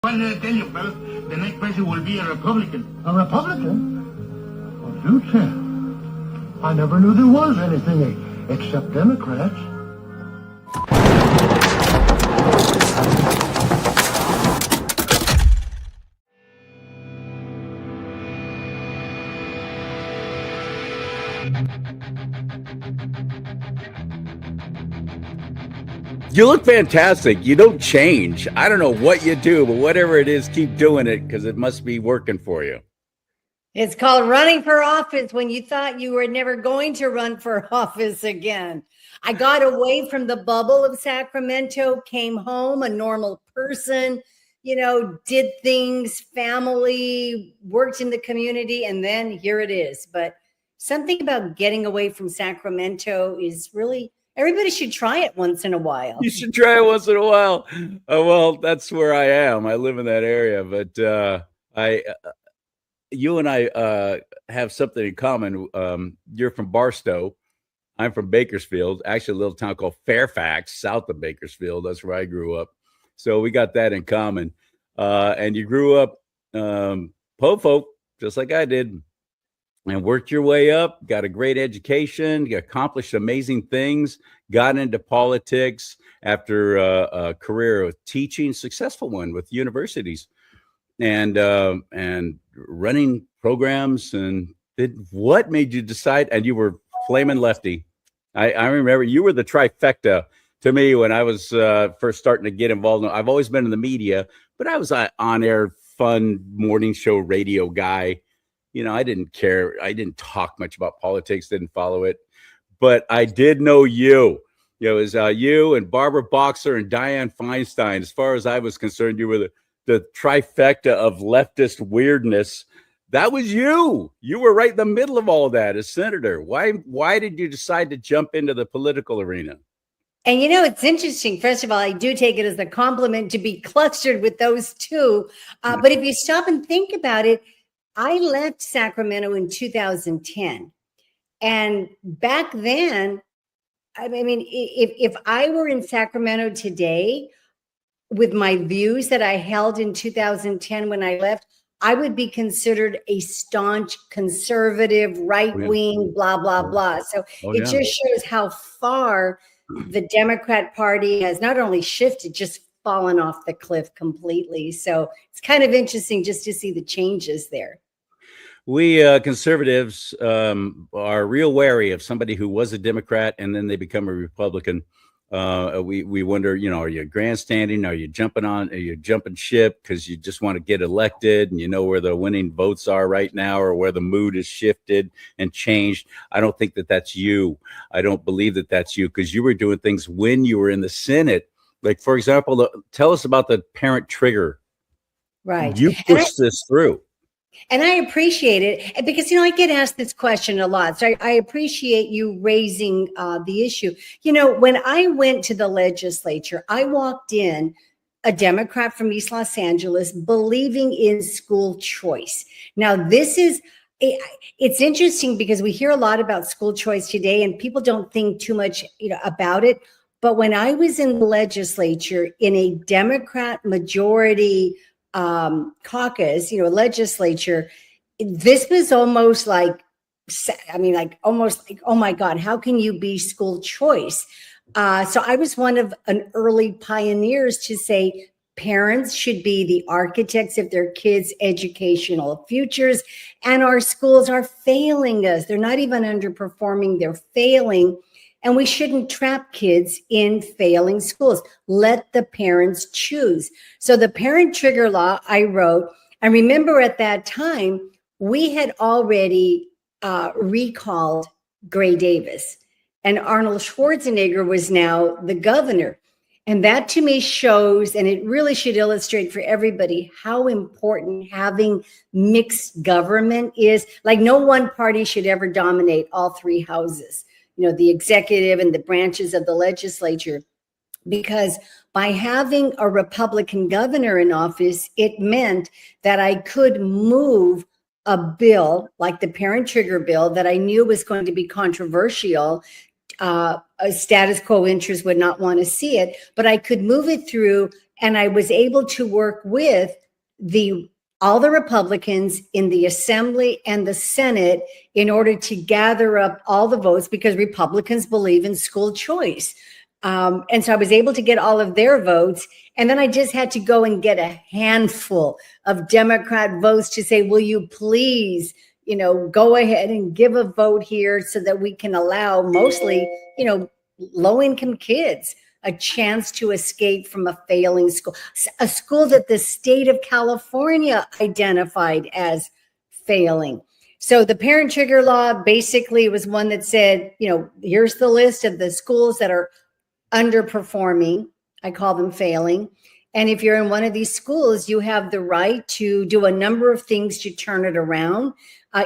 Well, I tell you, fellas, the next president will be a Republican. A Republican? Well, do tell. I never knew there was anything except Democrats. You look fantastic. You don't change. I don't know what you do, but whatever it is, keep doing it because it must be working for you. It's called running for office when you thought you were never going to run for office again. I got away from the bubble of Sacramento, came home a normal person, did things, family, worked in the community, and then here it is. But something about getting away from Sacramento is really, everybody should try it once in a while. You should try it once in a while. Well, that's where I am. I live in that area, but you and I have something in common. You're from Barstow. I'm from Bakersfield, actually a little town called Fairfax, south of Bakersfield. That's where I grew up. So we got that in common. And you grew up po-folk, just like I did, and worked your way up, got a great education, you accomplished amazing things, got into politics after a career of teaching, successful one with universities, and running programs. And what made you decide? And you were flaming lefty. I remember you were the trifecta to me when I was first starting to get involved. I've always been in the media, but I was an on-air, fun morning show radio guy. I didn't care. I didn't talk much about politics, didn't follow it, but I did know you. It was you and Barbara Boxer and Dianne Feinstein. As far as I was concerned, you were the trifecta of leftist weirdness. That was you. You were right in the middle of all that as senator. Why did you decide to jump into the political arena? And it's interesting. First of all, I do take it as a compliment to be clustered with those two. But if you stop and think about it, I left Sacramento in 2010. And back then, I mean, if I were in Sacramento today with my views that I held in 2010 when I left, I would be considered a staunch conservative, right-wing, blah, blah, blah. So it just shows how far the Democrat Party has not only shifted, just fallen off the cliff completely. So it's kind of interesting just to see the changes there. We conservatives are real wary of somebody who was a Democrat and then they become a Republican. We wonder, are you grandstanding? Are you jumping ship because you just want to get elected and where the winning votes are right now or where the mood is shifted and changed? I don't think that that's you. I don't believe that that's you because you were doing things when you were in the Senate. Like, for example, tell us about the parent trigger. Right. You pushed this through. And I appreciate it because, I get asked this question a lot. So I appreciate you raising the issue. When I went to the legislature, I walked in a Democrat from East Los Angeles believing in school choice. Now, it's interesting because we hear a lot about school choice today and people don't think too much about it. But when I was in the legislature in a Democrat majority caucus, legislature, this was almost like, oh my God, how can you be school choice? So I was one of an early pioneers to say parents should be the architects of their kids' educational futures. And our schools are failing us. They're not even underperforming, they're failing. And we shouldn't trap kids in failing schools. Let the parents choose. So the parent trigger law I wrote, I remember at that time, we had already recalled Gray Davis and Arnold Schwarzenegger was now the governor. And that to me shows, and it really should illustrate for everybody how important having mixed government is. Like no one party should ever dominate all three houses. The executive and the branches of the legislature, because by having a Republican governor in office, it meant that I could move a bill like the parent trigger bill that I knew was going to be controversial. A status quo interest would not want to see it, but I could move it through And I was able to work with all the Republicans in the Assembly and the Senate in order to gather up all the votes, because Republicans believe in school choice. And so I was able to get all of their votes. And then I just had to go and get a handful of Democrat votes to say, will you please, go ahead and give a vote here so that we can allow mostly, low-income kids a chance to escape from a failing school, a school that the state of California identified as failing. So the parent trigger law basically was one that said, here's the list of the schools that are underperforming. I call them failing. And if you're in one of these schools, you have the right to do a number of things to turn it around,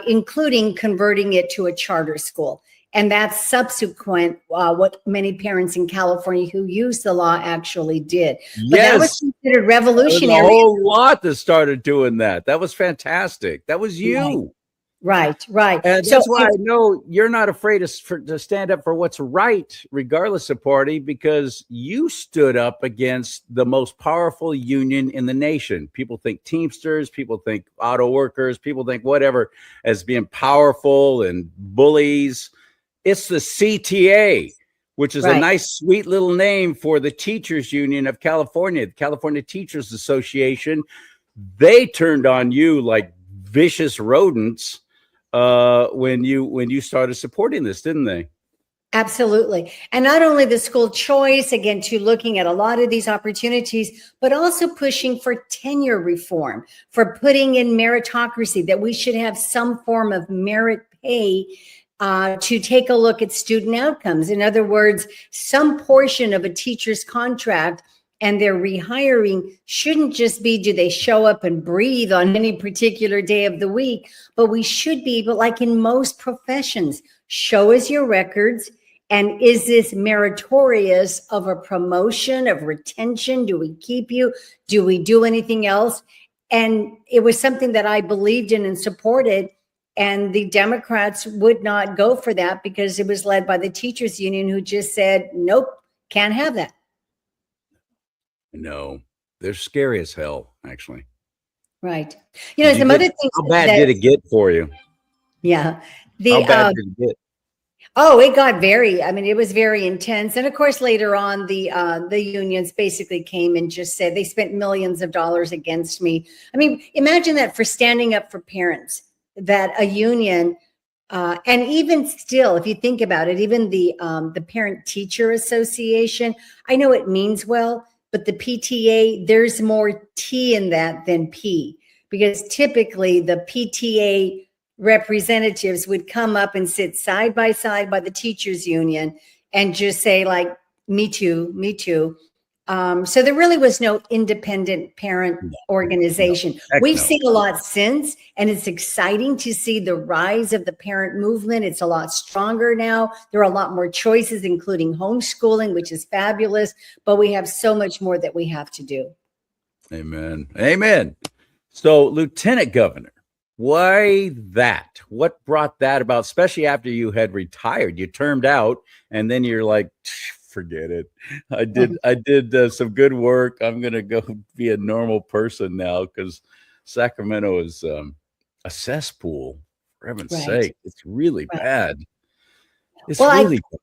including converting it to a charter school. And that's subsequent, what many parents in California who used the law actually did. But that was considered revolutionary. There's a whole lot that started doing that. That was fantastic. That was you. Right. And that's why I know you're not afraid to stand up for what's right, regardless of party, because you stood up against the most powerful union in the nation. People think Teamsters, people think auto workers, people think whatever as being powerful and bullies. It's the CTA, which is a nice, sweet little name for the Teachers Union of California, the California Teachers Association. They turned on you like vicious rodents when you started supporting this, didn't they? Absolutely. And not only the school choice, again, to looking at a lot of these opportunities, but also pushing for tenure reform, for putting in meritocracy, that we should have some form of merit pay to take a look at student outcomes. In other words, some portion of a teacher's contract and their rehiring shouldn't just be, do they show up and breathe on any particular day of the week, but we should be, but like in most professions, show us your records. And is this meritorious of a promotion, of retention? Do we keep you? Do we do anything else? And it was something that I believed in and supported. And the Democrats would not go for that because it was led by the teachers union, who just said, nope, can't have that. No, they're scary as hell, actually. Right. Some other things. How bad did it get for you? Yeah. How bad did it get? Oh, it got it was very intense. And of course, later on, the unions basically came and just said they spent millions of dollars against me. I mean, imagine that, for standing up for parents, that a union, and even still, if you think about it, even the Parent Teacher Association, I know it means well, but the PTA, there's more T in that than P, because typically the PTA representatives would come up and sit side by side by the teachers union and just say, like, me too, me too. So there really was no independent parent organization. We've seen a lot since, and it's exciting to see the rise of the parent movement. It's a lot stronger now. There are a lot more choices, including homeschooling, which is fabulous, but we have so much more that we have to do. Amen. Amen. So, Lieutenant Governor, why that? What brought that about, especially after you had retired? You termed out, and then you're like, forget it. I did some good work. I'm going to go be a normal person now, because Sacramento is a cesspool, for heaven's sake. It's really bad. It's really bad.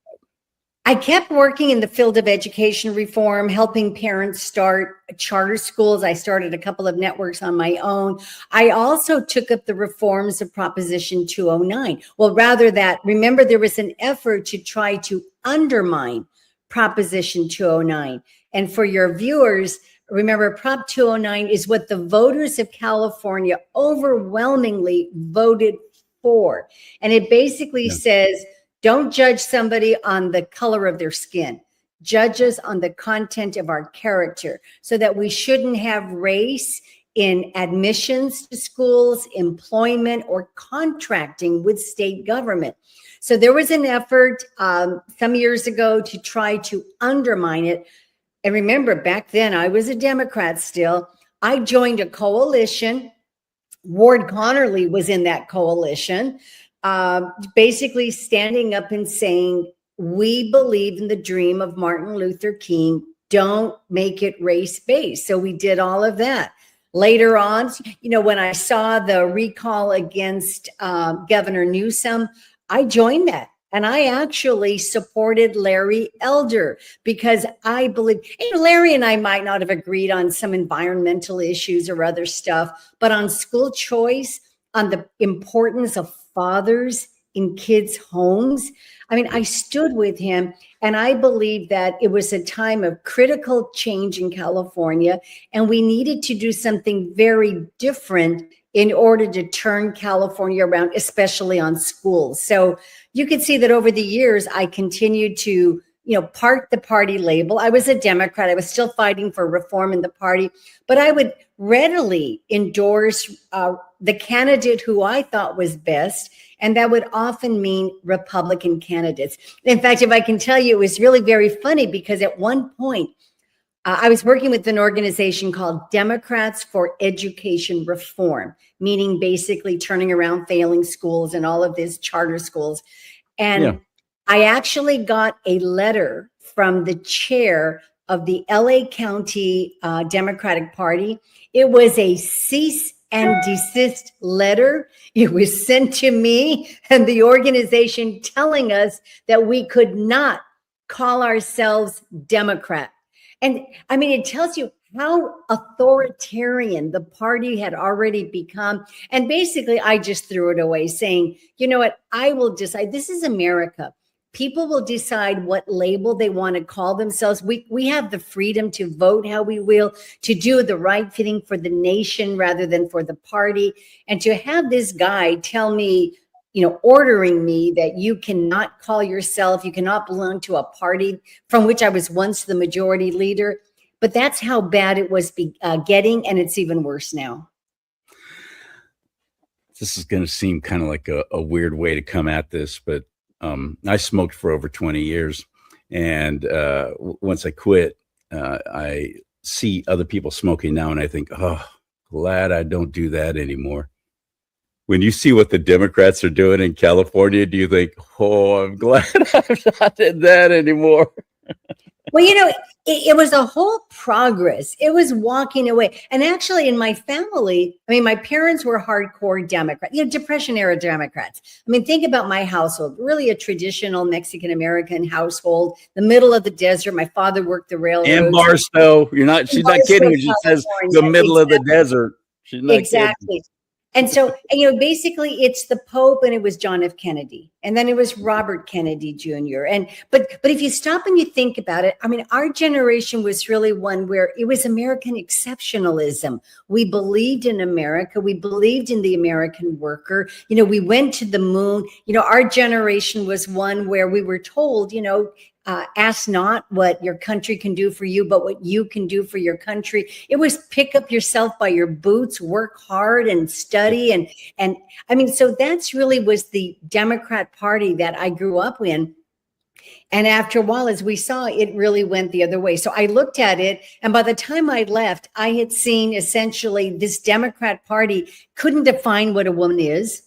I kept working in the field of education reform, helping parents start charter schools. I started a couple of networks on my own. I also took up the reforms of Proposition 209. Well, rather that, remember, there was an effort to try to undermine Proposition 209. And for your viewers, remember, Prop 209 is what the voters of California overwhelmingly voted for. And it basically says, don't judge somebody on the color of their skin. Judge us on the content of our character, so that we shouldn't have race in admissions to schools, employment, or contracting with state government. So there was an effort some years ago to try to undermine it. And remember, back then I was a Democrat still. I joined a coalition. Ward Connerly was in that coalition, basically standing up and saying, we believe in the dream of Martin Luther King, don't make it race-based. So we did all of that. Later on, when I saw the recall against Governor Newsom, I joined that. And I actually supported Larry Elder because I believe, Larry and I might not have agreed on some environmental issues or other stuff, but on school choice, on the importance of fathers in kids' homes, I stood with him, and I believe that it was a time of critical change in California, and we needed to do something very different in order to turn California around, especially on schools. So you can see that over the years, I continued to, park the party label. I was a Democrat. I was still fighting for reform in the party, but I would readily endorse the candidate who I thought was best. And that would often mean Republican candidates. In fact, if I can tell you, it was really very funny because at one point, I was working with an organization called Democrats for Education Reform, meaning basically turning around failing schools and all of these charter schools. And I actually got a letter from the chair of the LA County Democratic Party. It was a cease and desist letter. It was sent to me and the organization telling us that we could not call ourselves Democrat. And it tells you how authoritarian the party had already become. And basically, I just threw it away saying, you know what, I will decide. This is America. People will decide what label they want to call themselves. We have the freedom to vote how we will, to do the right thing for the nation rather than for the party. And to have this guy tell me, ordering me that you cannot call yourself, you cannot belong to a party from which I was once the majority leader. But that's how bad it was getting, and it's even worse now. This is going to seem kind of like a weird way to come at this, but I smoked for over 20 years. And once I quit, I see other people smoking now, and I think, oh, glad I don't do that anymore. When you see what the Democrats are doing in California, do you think, oh, I'm glad I'm not in that anymore? Well, it was a whole progress. It was walking away. And actually in my family, my parents were hardcore Democrats, Depression era Democrats. Think about my household, really a traditional Mexican-American household, the middle of the desert. My father worked the railroads. And Barstow, she's not kidding when she says the middle of the desert. She's not exactly. kidding. And so, basically it's the Pope, and it was John F. Kennedy, and then it was Robert Kennedy Jr. But if you stop and you think about it, our generation was really one where it was American exceptionalism. We believed in America. We believed in the American worker. We went to the moon. Our generation was one where we were told, ask not what your country can do for you, but what you can do for your country. It was pick up yourself by your boots, work hard and study. And so that's really was the Democrat Party that I grew up in. And after a while, as we saw, it really went the other way. So I looked at it, and by the time I left, I had seen essentially this Democrat Party couldn't define what a woman is.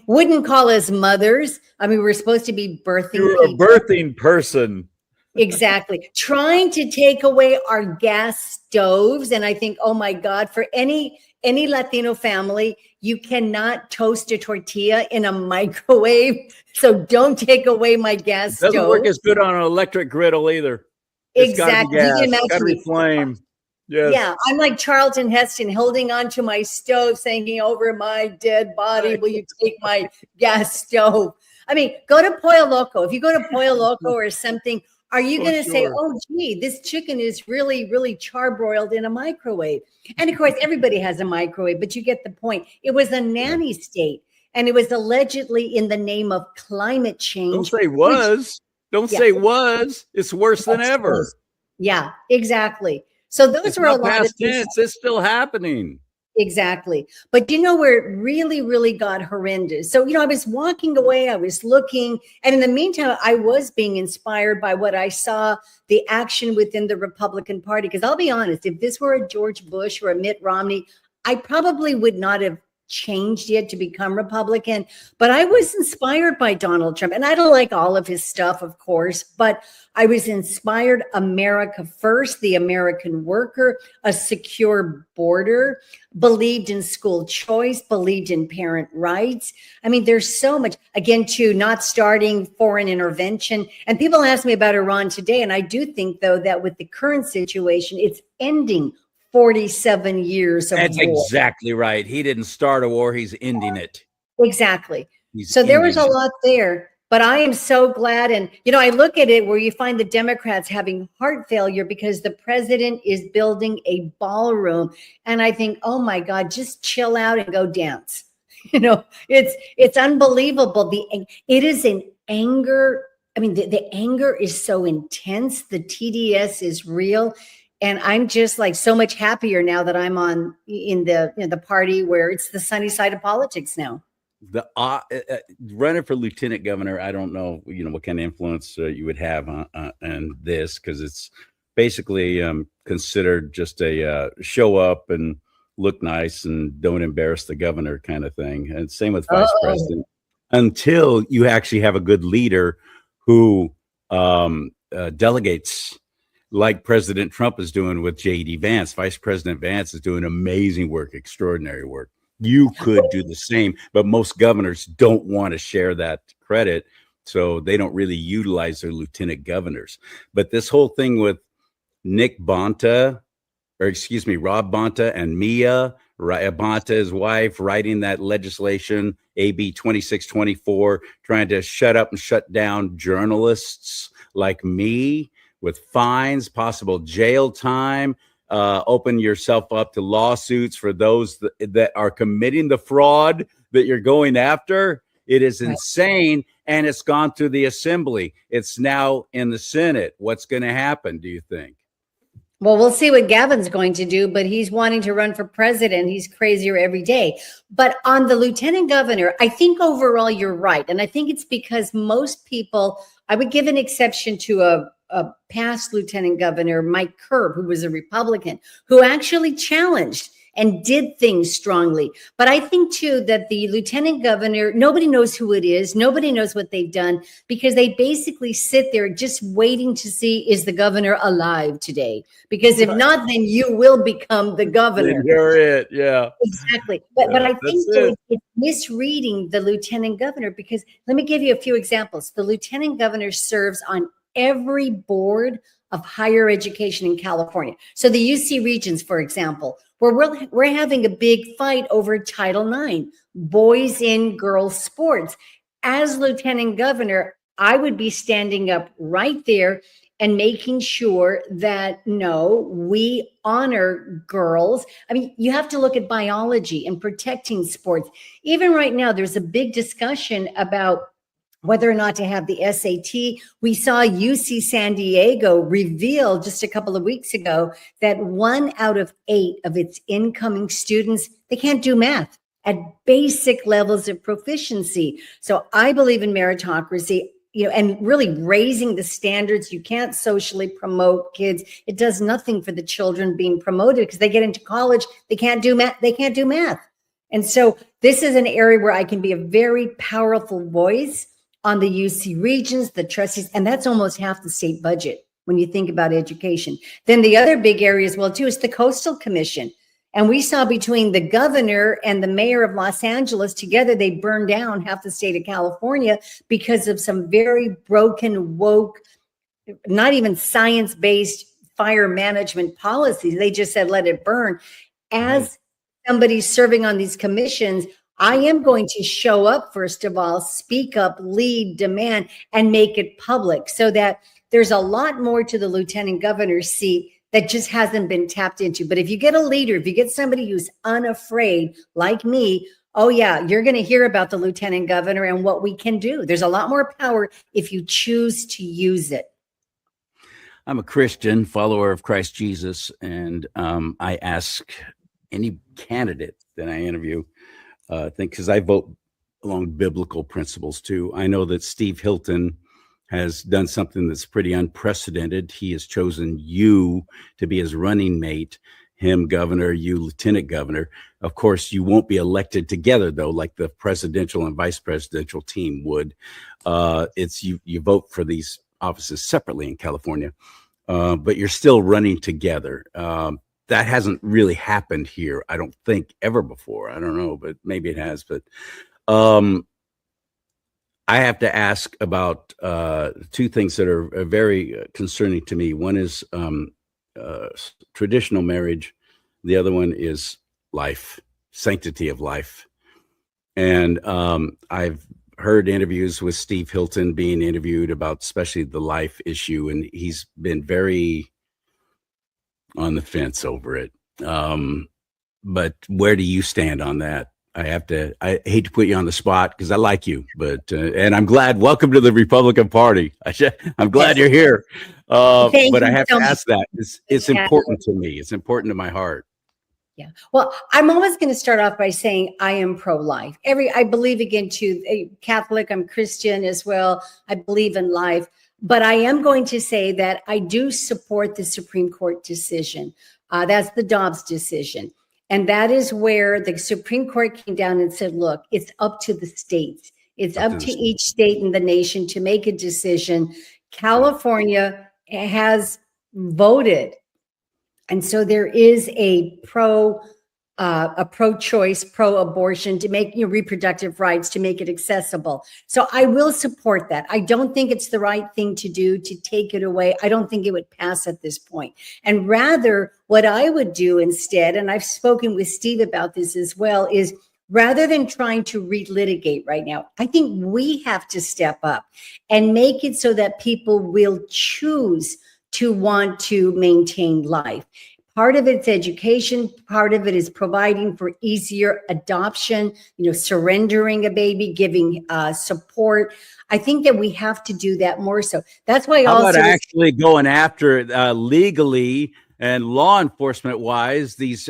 Wouldn't call us mothers. We're supposed to be birthing You're people. a birthing person. Exactly. Trying to take away our gas stoves. And I think, oh my God, for any Latino family, you cannot toast a tortilla in a microwave. So don't take away my gas stove. Doesn't work as good on an electric griddle either. It's Exactly. got to be gas. It's got to be flame. Yes. Yeah, I'm like Charlton Heston holding on to my stove, saying, over my dead body, will you take my gas stove? Go to Pollo Loco. If you go to Pollo Loco or something, are you going to say, oh, gee, this chicken is really, really charbroiled in a microwave? And of course, everybody has a microwave, but you get the point. It was a nanny state, and it was allegedly in the name of climate change. Don't say was. Don't say was. It's worse than ever. Yeah, exactly. So those were a lot of things. It's still happening. Exactly. But where it really, really got horrendous. So, I was walking away, I was looking, and in the meantime, I was being inspired by what I saw, the action within the Republican Party. Because I'll be honest, if this were a George Bush or a Mitt Romney, I probably would not have changed yet to become Republican, but I was inspired by Donald Trump. And I don't like all of his stuff, of course, but I was inspired. America first, the American worker, a secure border, believed in school choice, believed in parent rights. I mean, there's so much, again, to not starting foreign intervention. And people ask me about Iran today. And I do think, though, that with the current situation, it's ending 47 years of That's war. exactly right. He didn't start a war. He's ending it. Exactly. He's So there was a ending it. lot there, but I am so glad. And, I look at it where you find the Democrats having heart failure because the president is building a ballroom. And I think, oh my God, just chill out and go dance. It's unbelievable. It is an anger. I mean, the anger is so intense. The TDS is real. And I'm just like so much happier now that I'm in the party where it's the sunny side of politics now. The running for lieutenant governor, I don't know, what kind of influence you would have on this, because it's basically considered just a show up and look nice and don't embarrass the governor kind of thing. And same with vice president, until you actually have a good leader who delegates, like President Trump is doing with J.D. Vance. Vice President Vance is doing amazing work, extraordinary work. You could do the same, but most governors don't want to share that credit, so they don't really utilize their lieutenant governors. But this whole thing with Rob Bonta and Mia Bonta, his wife, writing that legislation, AB 2624, trying to shut up and shut down journalists like me, with fines, possible jail time, open yourself up to lawsuits for those that are committing the fraud that you're going after. It is insane. And it's gone through the assembly. It's now in the Senate. What's going to happen, do you think? Well, we'll see what Gavin's going to do, but he's wanting to run for president. He's crazier every day. But on the lieutenant governor, I think overall you're right. And I think it's because most people, I would give an exception to a past lieutenant governor, Mike Kerb, who was a Republican, who actually challenged and did things strongly. But I think, too, that the lieutenant governor, nobody knows who it is. Nobody knows what they've done, because they basically sit there just waiting to see, is the governor alive today? Because if not, then you will become the governor. You're it. Yeah, exactly. But I think too, it's misreading the lieutenant governor, because let me give you a few examples. The lieutenant governor serves on every board of higher education in California. So the UC Regents, for example, where we're having a big fight over Title IX, boys in girls sports. As lieutenant governor, I would be standing up right there and making sure that, no, we honor girls. I mean, you have to look at biology and protecting sports. Even right now, there's a big discussion about whether or not to have the SAT. We saw UC San Diego reveal just a couple of weeks ago that 1 out of 8 of its incoming students, they can't do math at basic levels of proficiency. So I believe in meritocracy, and really raising the standards. You can't socially promote kids. It does nothing for the children being promoted, because they get into college, they can't do math. And so this is an area where I can be a very powerful voice on the UC Regents, the trustees, and that's almost half the state budget when you think about education. Then the other big area as well, too, is the Coastal Commission. And we saw between the governor and the mayor of Los Angeles together, they burned down half the state of California because of some very broken, woke, not even science-based fire management policies. They just said, let it burn. As somebody serving on these commissions, I am going to show up, first of all, speak up, lead, demand, and make it public, so that there's a lot more to the lieutenant governor's seat that just hasn't been tapped into. But if you get a leader, if you get somebody who's unafraid like me, oh yeah, you're going to hear about the lieutenant governor and what we can do. There's a lot more power if you choose to use it. I'm a Christian follower of Christ Jesus, and I ask any candidate that I interview, because I vote along biblical principles too. I know that Steve Hilton has done something that's pretty unprecedented. He has chosen you to be his running mate. him governor, you lieutenant governor. Of course, you won't be elected together, though, like the presidential and vice presidential team would. It's you vote for these offices separately in California, but you're still running together. That hasn't really happened here, I don't think, ever before. I don't know, but maybe it has. But I have to ask about two things that are very concerning to me. One is traditional marriage. The other one is life, sanctity of life. And I've heard interviews with Steve Hilton being interviewed about especially the life issue, and he's been very on the fence over it. But where do you stand on that? I hate to put you on the spot because I like you, but and I'm glad. Welcome to the Republican Party. I'm glad you're here. But I have to ask that. It's important to me. It's important to my heart. Yeah. Well, I'm always going to start off by saying I am pro-life. I believe again to a Catholic. I'm Christian as well. I believe in life, but I am going to say that I do support the Supreme Court decision. That's the Dobbs decision. And that is where the Supreme Court came down and said, look, it's up to the states. It's up to each state in the nation to make a decision. California has voted. And so there is a pro-choice, pro-abortion to make reproductive rights, to make it accessible. So I will support that. I don't think it's the right thing to do to take it away. I don't think it would pass at this point. And rather, what I would do instead, and I've spoken with Steve about this as well, is rather than trying to relitigate right now, I think we have to step up and make it so that people will choose to want to maintain life. Part of it's education. Part of it is providing for easier adoption, surrendering a baby, giving support. I think that we have to do that more so. That's why How about actually going after it legally and law enforcement wise, these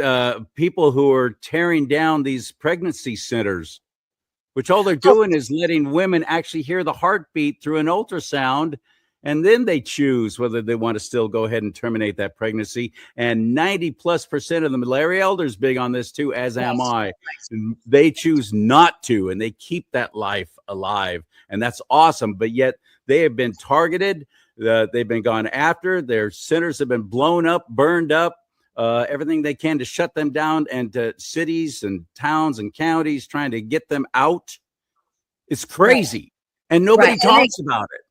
people who are tearing down these pregnancy centers, which all they're doing is letting women actually hear the heartbeat through an ultrasound. And then they choose whether they want to still go ahead and terminate that pregnancy. And 90+% of the malaria elders big on this too, as am I. And they choose not to, and they keep that life alive. And that's awesome. But yet they have been targeted. They've been gone after. Their centers have been blown up, burned up, everything they can to shut them down, and to cities and towns and counties trying to get them out. It's crazy. And nobody talks about it.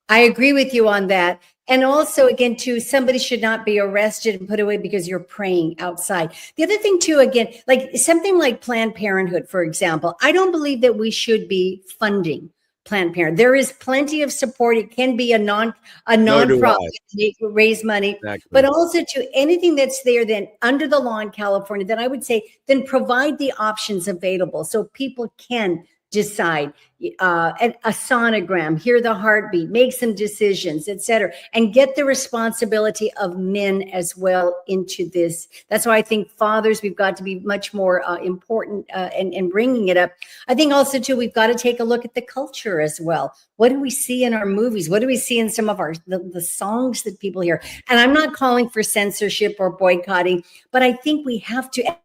I agree with you on that. And also, again, too, somebody should not be arrested and put away because you're praying outside. The other thing, too, again, like something like Planned Parenthood, for example, I don't believe that we should be funding Planned Parenthood. There is plenty of support. It can be a nonprofit to raise money, but also to anything that's there then under the law in California, then I would say then provide the options available so people can decide a sonogram, hear the heartbeat, make some decisions, et cetera, and get the responsibility of men as well into this. That's why I think fathers, we've got to be much more important in bringing it up. I think also too, we've got to take a look at the culture as well. What do we see in our movies? What do we see in some of the songs that people hear? And I'm not calling for censorship or boycotting, but I think we have to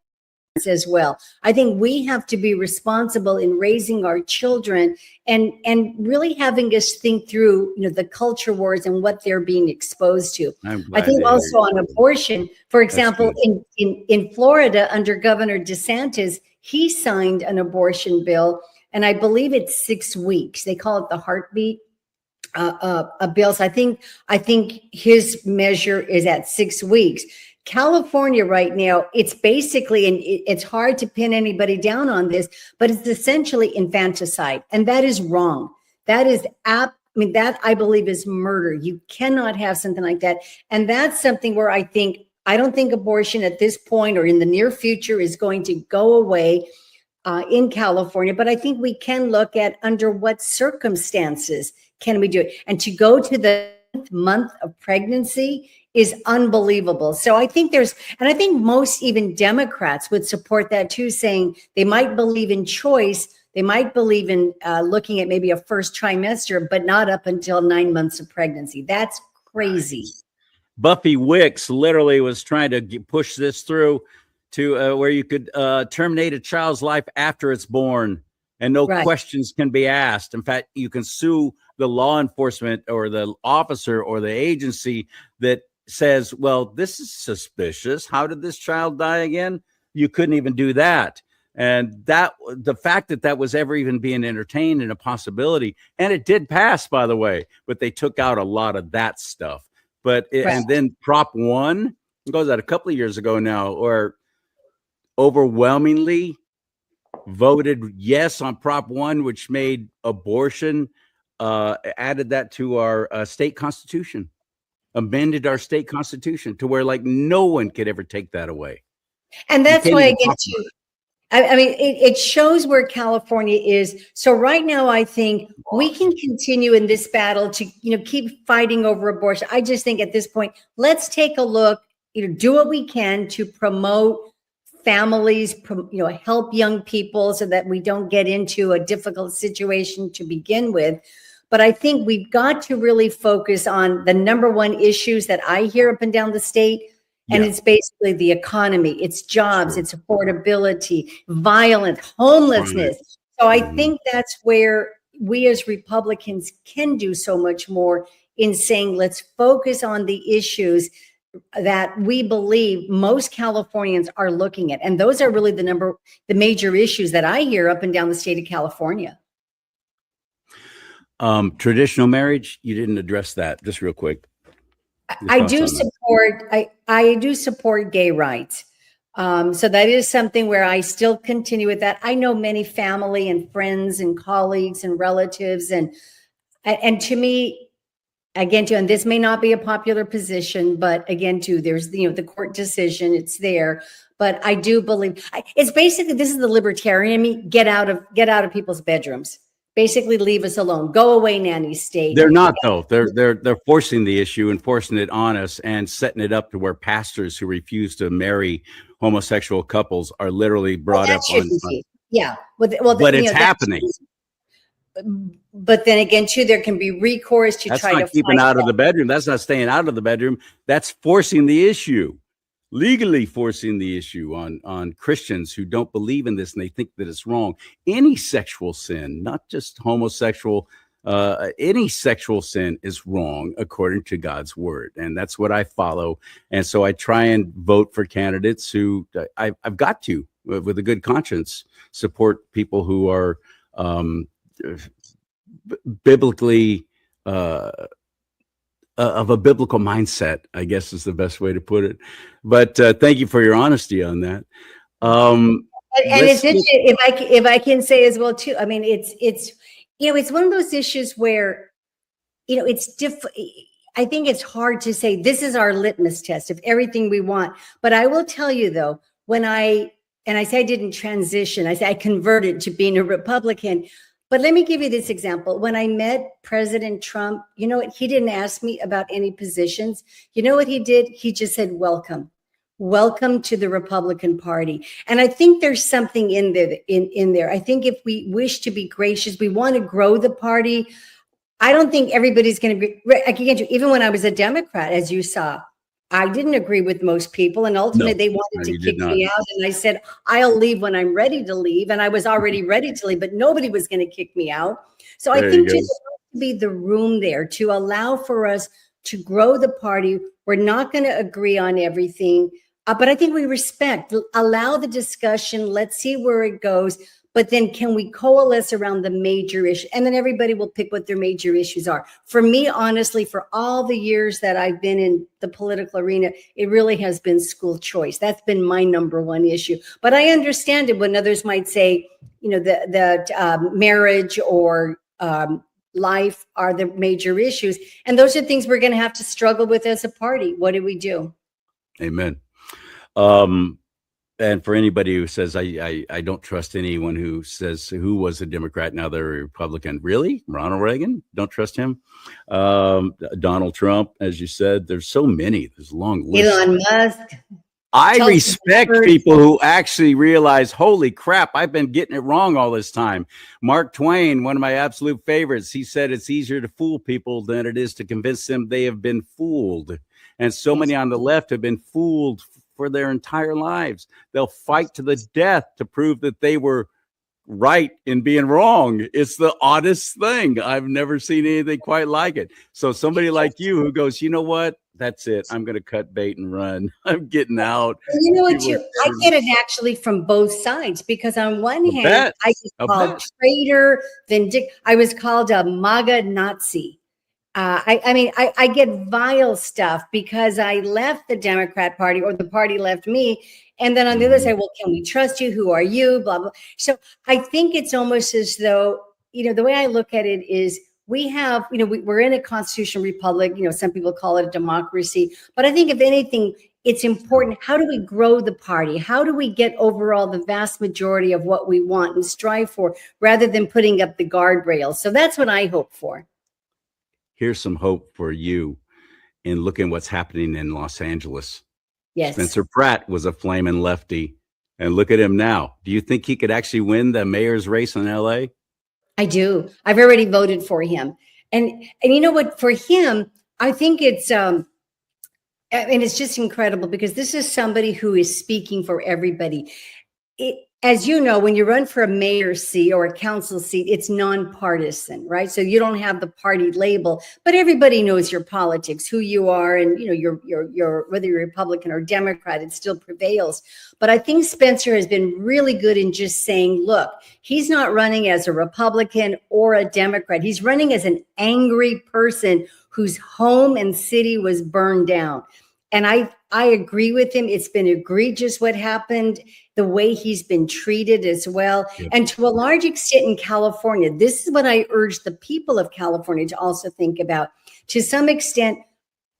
as well. I think we have to be responsible in raising our children and really having us think through, the culture wars and what they're being exposed to. I think also on abortion, for example, in Florida under Governor DeSantis, he signed an abortion bill, and I believe it's 6 weeks. They call it the heartbeat bill. So I think his measure is at 6 weeks. California right now, it's basically, and it's hard to pin anybody down on this, but it's essentially infanticide. And that is wrong. That is, that I believe is murder. You cannot have something like that. And that's something where I don't think abortion at this point or in the near future is going to go away in California. But I think we can look at under what circumstances can we do it. And to go to the month of pregnancy is unbelievable. So I think and I think most even Democrats would support that too, saying they might believe in choice. They might believe in looking at maybe a first trimester, but not up until 9 months of pregnancy. That's crazy. Buffy Wicks literally was trying to push this through to where you could terminate a child's life after it's born and no Right. questions can be asked. In fact, you can sue the law enforcement or the officer or the agency that says, well, this is suspicious. How did this child die again? You couldn't even do that. And that the fact that that was ever even being entertained and a possibility, and it did pass, by the way, but they took out a lot of that stuff. But and then Prop 1 goes out a couple of years ago now, or overwhelmingly voted yes on Prop 1, which made abortion, added that to our state constitution, amended our state constitution to where like no one could ever take that away. And that's why I get to, I mean, it shows where California is. So right now, I think we can continue in this battle to, keep fighting over abortion. I just think at this point, let's take a look, do what we can to promote families, help young people so that we don't get into a difficult situation to begin with. But I think we've got to really focus on the number one issues that I hear up and down the state. And it's basically the economy, it's jobs, it's affordability, violence, homelessness. So I think that's where we as Republicans can do so much more in saying, let's focus on the issues that we believe most Californians are looking at. And those are really the major issues that I hear up and down the state of California. Traditional marriage, you didn't address that, just real quick. I do support gay rights. So that is something where I still continue with that. I know many family and friends and colleagues and relatives, and to me, again, and this may not be a popular position, but again, there's the court decision, it's there. But I do believe it's basically, this is the libertarian me, get out of people's bedrooms. Basically, leave us alone. Go away, nanny state. They're not, though. They're forcing the issue and forcing it on us and setting it up to where pastors who refuse to marry homosexual couples are literally brought up on. Yeah, but it's happening. But then again, too, there can be recourse to try to keeping out of the bedroom. That's not staying out of the bedroom. That's forcing the issue. Legally forcing the issue on Christians who don't believe in this and they think that it's wrong. Any sexual sin, not just homosexual, any sexual sin is wrong according to God's word. And that's what I follow. And so I try and vote for candidates who I've got to, with a good conscience, support people who are biblically of a biblical mindset, I guess is the best way to put it. But thank you for your honesty on that. And it's if I can say as well too. I mean, it's one of those issues where it's different. I think it's hard to say this is our litmus test of everything we want. But I will tell you though, when I say I didn't transition, I say I converted to being a Republican. But let me give you this example. When I met President Trump, you know what? He didn't ask me about any positions. You know what he did? He just said, welcome. Welcome to the Republican Party. And I think there's something in there. I think if we wish to be gracious, we want to grow the party. I don't think everybody's going to be, even when I was a Democrat, as you saw, I didn't agree with most people. And ultimately they wanted to kick me out. And I said, I'll leave when I'm ready to leave. And I was already ready to leave, but nobody was going to kick me out. So I think just to be the room there to allow for us to grow the party. We're not going to agree on everything, but I think we allow the discussion. Let's see where it goes. But then can we coalesce around the major issue? And then everybody will pick what their major issues are. For me, honestly, for all the years that I've been in the political arena, it really has been school choice. That's been my number one issue. But I understand it when others might say, the marriage or life are the major issues. And those are things we're going to have to struggle with as a party. What do we do? Amen. And for anybody who says, I don't trust anyone who says who was a Democrat, now they're a Republican. Really? Ronald Reagan? Don't trust him. Donald Trump, as you said, there's so many. There's a long list. Elon Musk. I respect people who actually realize, holy crap, I've been getting it wrong all this time. Mark Twain, one of my absolute favorites, he said it's easier to fool people than it is to convince them they have been fooled. And so many on the left have been fooled for their entire lives. They'll fight to the death to prove that they were right in being wrong. It's the oddest thing. I've never seen anything quite like it. So somebody like you who goes, you know what? That's it. I'm going to cut bait and run. I'm getting out. You know what, too? I get it actually from both sides, because on one hand, I was called traitor, I was called a MAGA Nazi. I mean, I get vile stuff because I left the Democrat Party, or the party left me. And then on the other side, well, can we trust you? Who are you? Blah, blah. So I think it's almost as though, the way I look at it is, we have, we're in a constitutional republic. Some people call it a democracy. But I think if anything, it's important. How do we grow the party? How do we get overall the vast majority of what we want and strive for, rather than putting up the guardrails? So that's what I hope for. Here's some hope for you in looking what's happening in Los Angeles. Yes. Spencer Pratt was a flaming lefty, and look at him now. Do you think he could actually win the mayor's race in LA? I do. I've already voted for him. And you know what, for him, I think it's, and it's just incredible, because this is somebody who is speaking for everybody. As you know, when you run for a mayor's seat or a council seat, it's nonpartisan, right? So you don't have the party label, but everybody knows your politics, who you are, and your whether you're Republican or Democrat, it still prevails. But I think Spencer has been really good in just saying, look, he's not running as a Republican or a Democrat. He's running as an angry person whose home and city was burned down. And I agree with him. It's been egregious what happened, the way he's been treated as well. Yep. And to a large extent in California, this is what I urge the people of California to also think about. To some extent,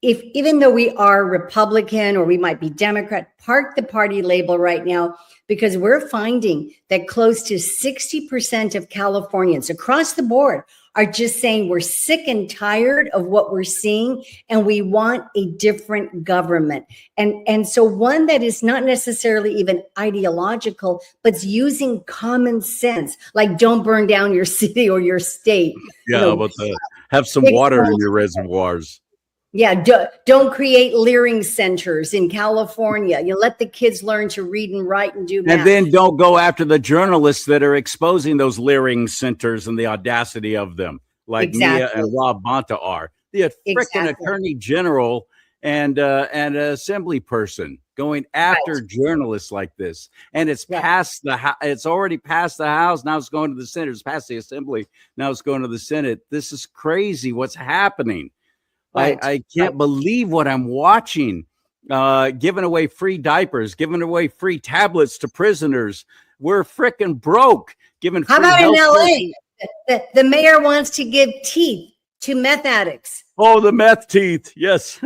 even though we are Republican or we might be Democrat, park the party label right now, because we're finding that close to 60% of Californians across the board are just saying we're sick and tired of what we're seeing, and we want a different government. And so one that is not necessarily even ideological, but's using common sense, like don't burn down your city or your state. Yeah, about that. Have some water in your reservoirs. Yeah, don't create learning centers in California. Let the kids learn to read and write and do math. And then don't go after the journalists that are exposing those learning centers and the audacity of them, like Mia and Rob Bonta are. The freaking attorney general and an assembly person going after journalists like this. And it's past it's already passed the House. Now it's going to the Senate. It's past the Assembly. Now it's going to the Senate. This is crazy what's happening. I can't believe what I'm watching. Giving away free diapers, giving away free tablets to prisoners. We're freaking broke. How about in LA? The mayor wants to give teeth to meth addicts. Oh, the meth teeth. Yes.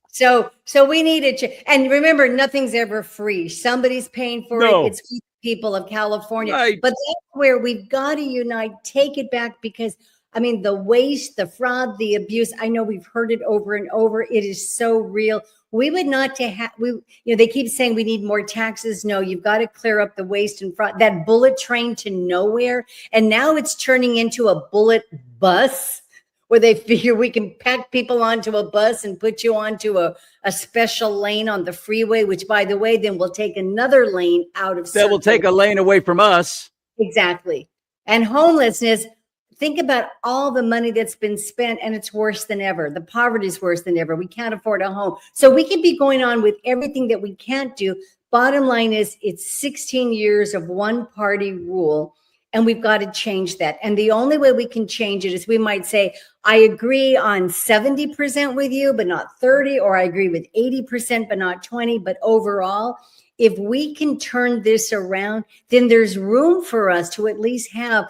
So we need it. And remember, nothing's ever free. Somebody's paying for it. It's people of California. Right. But that's where we've got to unite, take it back, because the waste, the fraud, the abuse, I know we've heard it over and over. It is so real. We would not they keep saying we need more taxes. No, you've got to clear up the waste and fraud, that bullet train to nowhere. And now it's turning into a bullet bus, where they figure we can pack people onto a bus and put you onto a special lane on the freeway, which, by the way, then will take another lane out of. That will take a lane away from us. Exactly. And homelessness. Think about all the money that's been spent, and it's worse than ever. The poverty is worse than ever. We can't afford a home. So we can be going on with everything that we can't do. Bottom line is, it's 16 years of one party rule, and we've got to change that. And the only way we can change it is we might say, I agree on 70% with you, but not 30, or I agree with 80%, but not 20. But overall, if we can turn this around, then there's room for us to at least have,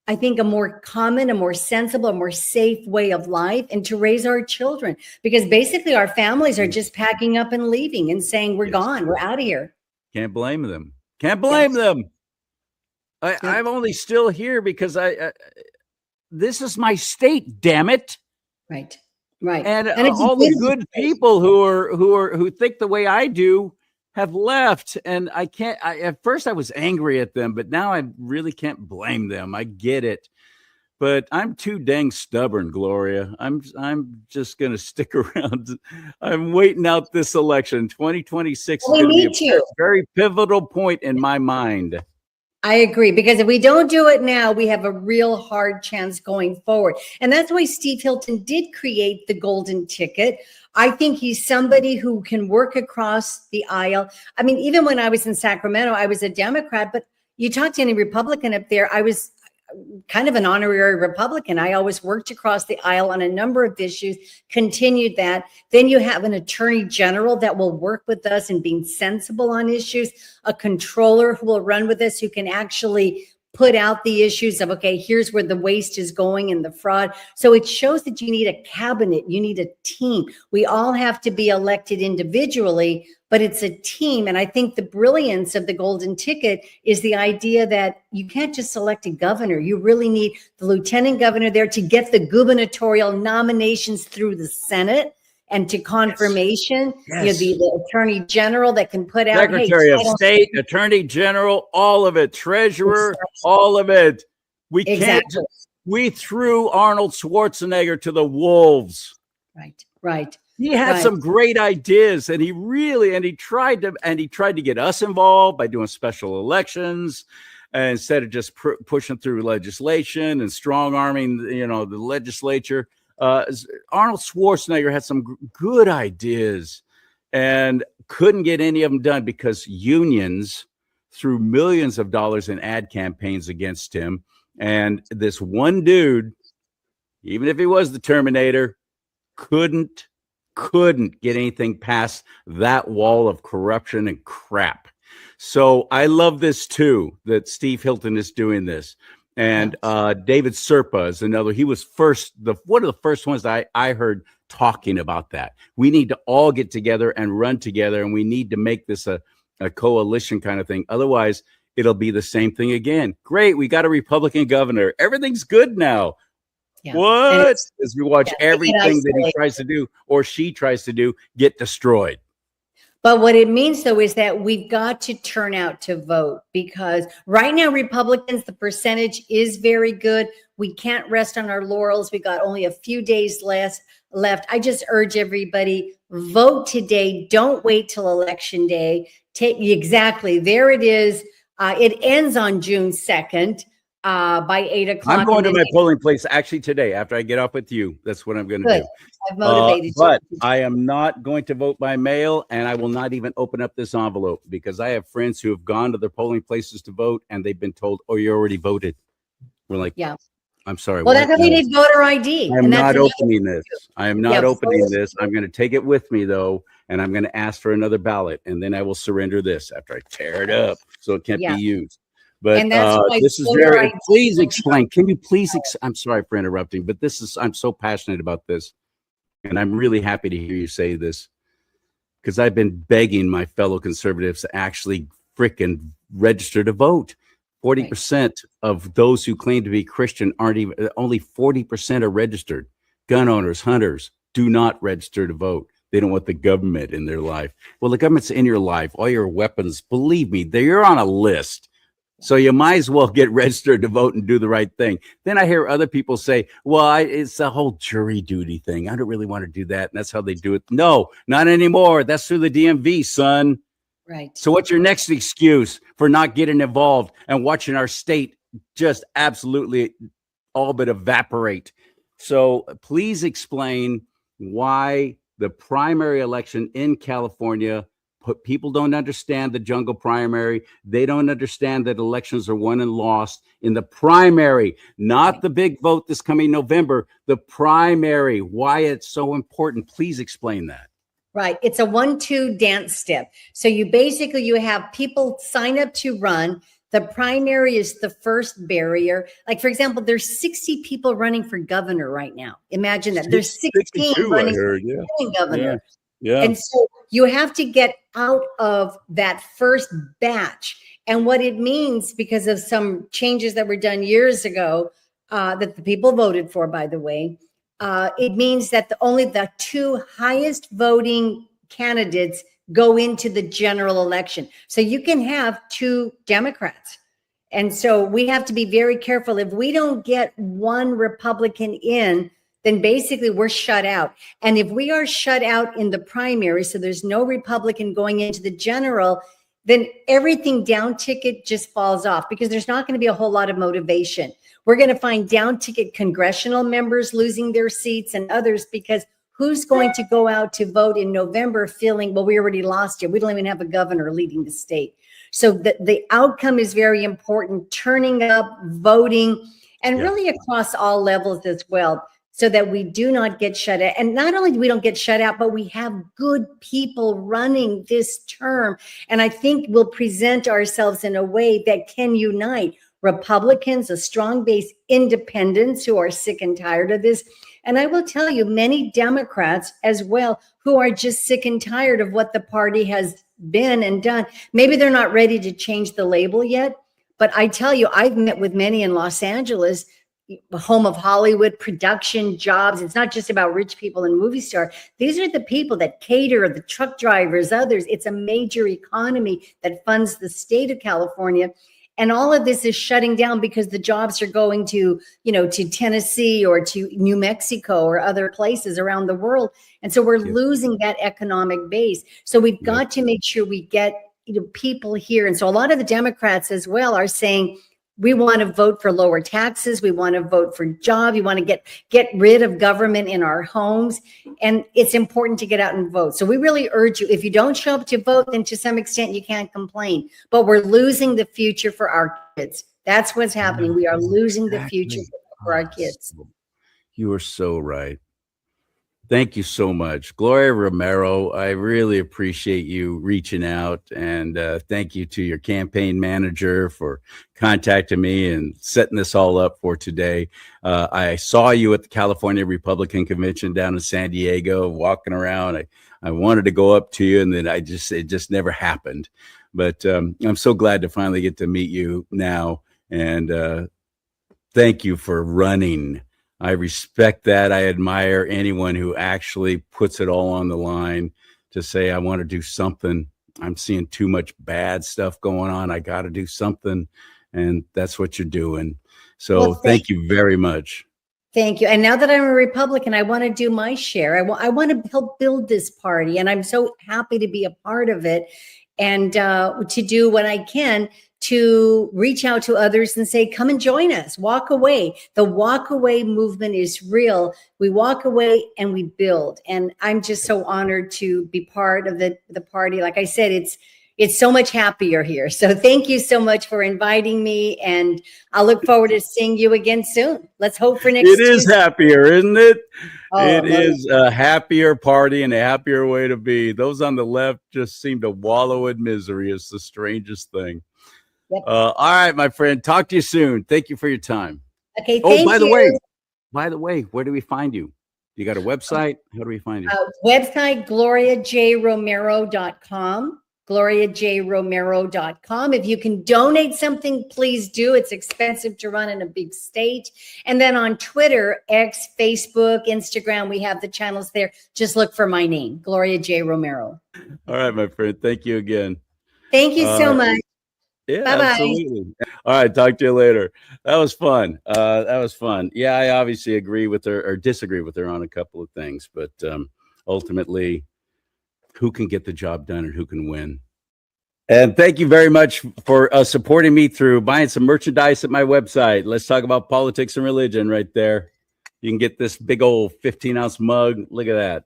I think, a more common, a more sensible, a more safe way of life, and to raise our children, because basically our families are just packing up and leaving and saying, we're gone, we're out of here. Can't blame them. Can't blame them. I'm only still here because this is my state, damn it. Right. And all the good people who think the way I do have left, and I can't. At first I was angry at them, but now I really can't blame them. I get it. but I'm too dang stubborn, Gloria. I'm just going to stick around. I'm waiting out this election. 2026 is We going to be need to. very pivotal point in my mind. I agree, because if we don't do it now, we have a real hard chance going forward. And that's why Steve Hilton did create the golden ticket. I think he's somebody who can work across the aisle. I mean, even when I was in Sacramento, I was a Democrat, but you talk to any Republican up there, I was kind of an honorary Republican. I always worked across the aisle on a number of issues, continued that. Then you have an attorney general that will work with us and being sensible on issues, a controller who will run with us, who can actually put out the issues of, okay, here's where the waste is going and the fraud. So it shows that you need a cabinet, you need a team. We all have to be elected individually, but it's a team. And I think the brilliance of the golden ticket is the idea that you can't just select a governor. You really need the lieutenant governor there to get the gubernatorial nominations through the Senate and to confirmation. Yes. You know, the attorney general that can put out, Secretary of State, Attorney General, all of it, treasurer, all of it. We can't. We threw Arnold Schwarzenegger to the wolves. Right. He had some great ideas, and he tried to get us involved by doing special elections, instead of just pushing through legislation and strong arming, the legislature. Arnold Schwarzenegger had some good ideas and couldn't get any of them done because unions threw millions of dollars in ad campaigns against him. And this one dude, even if he was the Terminator, couldn't get anything past that wall of corruption and crap. So I love this too, that Steve Hilton is doing this. And David Serpa is another. He was one of the first ones that I heard talking about that. We need to all get together and run together, and we need to make this a coalition kind of thing. Otherwise, it'll be the same thing again. Great, we got a Republican governor. Everything's good now. Yeah. What? As we watch everything that he tries to do or she tries to do get destroyed. But what it means, though, is that we've got to turn out to vote, because right now, Republicans, the percentage is very good. We can't rest on our laurels. We got only a few days left. I just urge everybody, vote today. Don't wait till Election Day. Exactly. There it is. It ends on June 2nd. By 8 o'clock. I'm going to my polling place actually today after I get off with you. That's what I'm going to do. I've motivated but I am not going to vote by mail, and I will not even open up this envelope because I have friends who have gone to their polling places to vote, and they've been told, "Oh, you already voted." We're like, "Yeah, I'm sorry." Well, that's why we need voter ID. I'm not opening this. I am not opening this. I'm going to take it with me though, and I'm going to ask for another ballot, and then I will surrender this after I tear it up so it can't be used. But this is very, please explain. Can you please, I'm sorry for interrupting, but I'm so passionate about this. And I'm really happy to hear you say this, because I've been begging my fellow conservatives to actually frickin' register to vote. 40% of those who claim to be Christian only 40% are registered. Gun owners, hunters do not register to vote. They don't want the government in their life. Well, the government's in your life. All your weapons, believe me, you're on a list. So you might as well get registered to vote and do the right thing. Then I hear other people say, well, it's a whole jury duty thing. I don't really want to do that. And that's how they do it. No, not anymore. That's through the DMV, son. Right. So what's your next excuse for not getting involved and watching our state just absolutely all but evaporate? So please explain why the primary election in California, people don't understand the jungle primary. They don't understand that elections are won and lost in the primary, not the big vote this coming November, the primary, why it's so important. Please explain that. Right. It's a 1-2 dance step. So you have people sign up to run. The primary is the first barrier. Like, for example, there's 60 people running for governor right now. Imagine that. There's 16 running for governor. Yeah. And so you have to get out of that first batch. And what it means, because of some changes that were done years ago, that the people voted for, by the way, it means that only the 2 highest voting candidates go into the general election. So you can have 2 Democrats And so we have to be very careful. If we don't get one Republican in, then basically we're shut out. And if we are shut out in the primary, so there's no Republican going into the general, then everything down ticket just falls off because there's not going to be a whole lot of motivation. We're going to find down ticket congressional members losing their seats and others because who's going to go out to vote in November feeling, well, we already lost it. We don't even have a governor leading the state. So the outcome is very important, turning up, voting, and really across all levels as well, so that we do not get shut out. And not only do we don't get shut out, but we have good people running this term. And I think we'll present ourselves in a way that can unite Republicans, a strong base, independents who are sick and tired of this. And I will tell you, many Democrats as well, who are just sick and tired of what the party has been and done. Maybe they're not ready to change the label yet, but I tell you, I've met with many in Los Angeles, the home of Hollywood, production, jobs. It's not just about rich people and movie star. These are the people that cater, the truck drivers, others. It's a major economy that funds the state of California. And all of this is shutting down because the jobs are going to, to Tennessee or to New Mexico or other places around the world. And so we're losing that economic base. So we've got to make sure we get people here. And so a lot of the Democrats as well are saying, we want to vote for lower taxes. We want to vote for jobs. We want to get rid of government in our homes. And it's important to get out and vote. So we really urge you, if you don't show up to vote, then to some extent you can't complain. But we're losing the future for our kids. That's what's happening. We are losing the future for our kids. You are so right. Thank you so much, Gloria Romero. I really appreciate you reaching out, and thank you to your campaign manager for contacting me and setting this all up for today. I saw you at the California Republican Convention down in San Diego, walking around. I wanted to go up to you, and then it just never happened. But I'm so glad to finally get to meet you now, and thank you for running. I respect that. I admire anyone who actually puts it all on the line to say, I want to do something. I'm seeing too much bad stuff going on. I got to do something. And that's what you're doing. So well, thank you very much. Thank you. And now that I'm a Republican, I want to do my share. I want to help build this party. And I'm so happy to be a part of it and to do what I can to reach out to others and say, come and join us, walk away. The walk away movement is real. We walk away and we build. And I'm just so honored to be part of the party. Like I said, it's so much happier here. So thank you so much for inviting me. And I'll look forward to seeing you again soon. Let's hope for next Tuesday. It is happier, isn't it? It is a happier party and a happier way to be. Those on the left just seem to wallow in misery. It's the strangest thing. Yep. All right, my friend. Talk to you soon. Thank you for your time. Okay. Thank you. By the way, where do we find you? You got a website? How do we find you? Website, gloriajromero.com. gloriajromero.com. If you can donate something, please do. It's expensive to run in a big state. And then on Twitter, X, Facebook, Instagram, we have the channels there. Just look for my name, Gloria J. Romero. All right, my friend. Thank you again. Thank you so much. Yeah, Bye-bye. Absolutely. All right. Talk to you later. That was fun. Yeah, I obviously agree with her or disagree with her on a couple of things, but ultimately, who can get the job done and who can win? And thank you very much for supporting me through buying some merchandise at my website. Let's talk about politics and religion right there. You can get this big old 15-ounce mug. Look at that.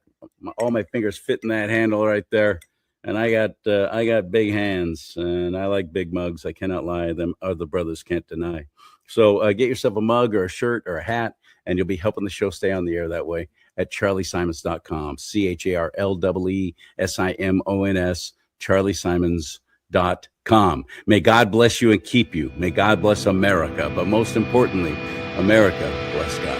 All my fingers fit in that handle right there. And I got big hands, and I like big mugs. I cannot lie. Them other brothers can't deny. So get yourself a mug or a shirt or a hat, and you'll be helping the show stay on the air that way at CharLeeSimons.com. CharLeeSimons, CharLeeSimons.com. May God bless you and keep you. May God bless America. But most importantly, America bless God.